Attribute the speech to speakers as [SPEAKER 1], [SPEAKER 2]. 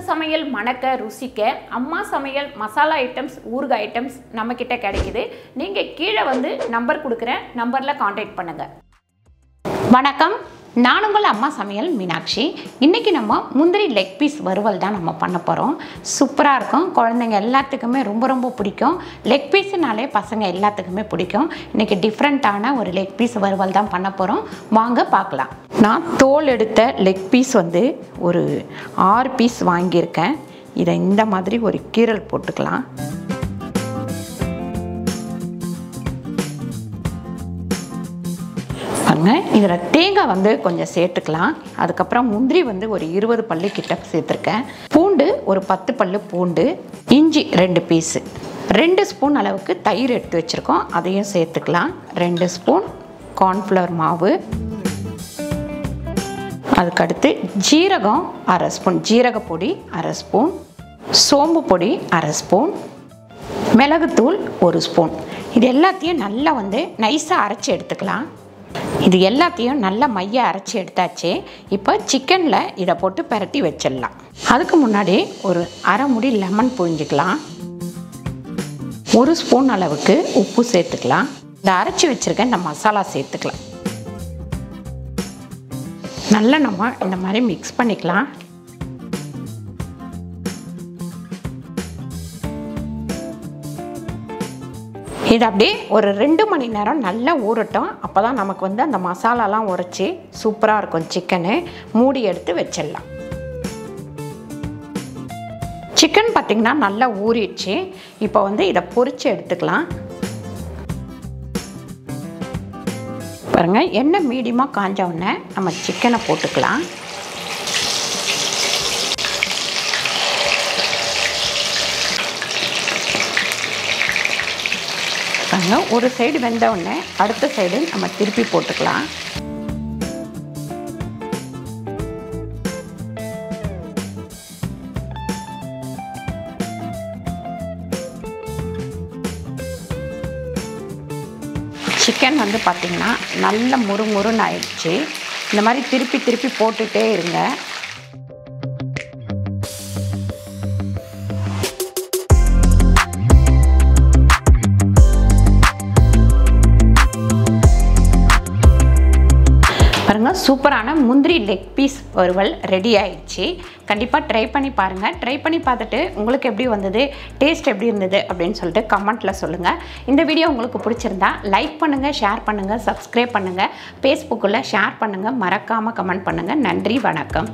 [SPEAKER 1] சமையல் மணக்க ருசிக்க அம்மா சமையல் மசாலா ஐட்டம்ஸ் ஊறுகாய் ஐட்டம்ஸ் நம்ம கிட்ட கிடைக்குது. நீங்க கீழே வந்து நம்பர் கொடுக்குறேன், நம்பர்ல கான்டாக்ட் பண்ணுங்க. வணக்கம், நான் உங்கள் அம்மா சமையல் மீனாட்சி. இன்றைக்கி நம்ம முந்திரி லெக் பீஸ் வறுவல் தான் நம்ம பண்ண போகிறோம். சூப்பராக இருக்கும், குழந்தைங்க எல்லாத்துக்குமே ரொம்ப ரொம்ப பிடிக்கும். லெக் பீஸுனாலே பசங்க எல்லாத்துக்குமே பிடிக்கும். இன்றைக்கி டிஃப்ரெண்ட்டான ஒரு லெக் பீஸ் வறுவல் தான் பண்ண போகிறோம். வாங்க பார்க்கலாம். நான் தோல் எடுத்த லெக் பீஸ் வந்து ஒரு 6 பீஸ் வாங்கியிருக்கேன். இதை இந்த மாதிரி ஒரு கீரல் போட்டுக்கலாம். இதில் தேங்காய் வந்து கொஞ்சம் சேர்த்துக்கலாம். அதுக்கப்புறம் முந்திரி வந்து ஒரு 20 பல்லு கிட்ட சேர்த்துருக்கேன். பூண்டு ஒரு 10 பல்லு பூண்டு, இஞ்சி 2 பீஸு, 2 ஸ்பூன் அளவுக்கு தயிர் எடுத்து வச்சுருக்கோம், அதையும் சேர்த்துக்கலாம். 2 ஸ்பூன் கார்ன்ஃப்ளவர் மாவு, அதுக்கடுத்து ஜீரகம் 1/2 ஸ்பூன், ஜீரகப்பொடி 1/2 ஸ்பூன், சோம்பு பொடி 1/2 ஸ்பூன், மிளகுத்தூள் 1 ஸ்பூன். இது எல்லாத்தையும் நல்லா வந்து நைஸாக அரைச்சி எடுத்துக்கலாம். இது எல்லாத்தையும் நல்லா மைய அரைச்சி எடுத்தாச்சு. இப்போ சிக்கனில் இதை போட்டு பிரட்டி வச்சிடலாம். அதுக்கு முன்னாடி ஒரு அரை முடி லெமன் புழிஞ்சிக்கலாம். 1 ஸ்பூன் அளவுக்கு உப்பு சேர்த்துக்கலாம். இந்த அரைச்சி வச்சுருக்க இந்த மசாலா சேர்த்துக்கலாம். நல்லா நம்ம இந்த மாதிரி மிக்ஸ் பண்ணிக்கலாம். இது அப்படியே ஒரு 2 மணி நேரம் நல்லா ஊறட்டும். அப்போ தான் நமக்கு வந்து அந்த மசாலாலாம் உரைச்சி சூப்பராக இருக்கும் சிக்கனு. மூடி எடுத்து வச்சிடலாம். சிக்கன் பார்த்திங்கன்னா நல்லா ஊறிடுச்சு. இப்போ வந்து இதை பொரித்து எடுத்துக்கலாம். பாருங்கள், எண்ணெய் மீடியமாக காஞ்ச உடனே நம்ம சிக்கனை போட்டுக்கலாம். ஒரு சைடு வெந்த உடனே அடுத்த சைடு நம்ம திருப்பி போட்டுக்கலாம். சிக்கன் வந்து பார்த்திங்கன்னா நல்ல முறுமுறுன்னு ஆயிடுச்சு. இந்த மாதிரி திருப்பி திருப்பி போட்டுகிட்டே இருங்க. பாருங்கள், சூப்பரான முந்திரி லெக் பீஸ் வறுவல் ரெடி ஆயிடுச்சு. கண்டிப்பாக ட்ரை பண்ணி பாருங்கள். ட்ரை பண்ணி பார்த்துட்டு உங்களுக்கு எப்படி வந்தது, டேஸ்ட் எப்படி இருந்தது அப்படின்னு சொல்லிட்டு கமெண்ட்டில் சொல்லுங்கள். இந்த வீடியோ உங்களுக்கு பிடிச்சிருந்தா லைக் பண்ணுங்கள், ஷேர் பண்ணுங்கள், சப்ஸ்கிரைப் பண்ணுங்கள், ஃபேஸ்புக்கில் ஷேர் பண்ணுங்கள், மறக்காமல் கமெண்ட் பண்ணுங்கள். நன்றி, வணக்கம்.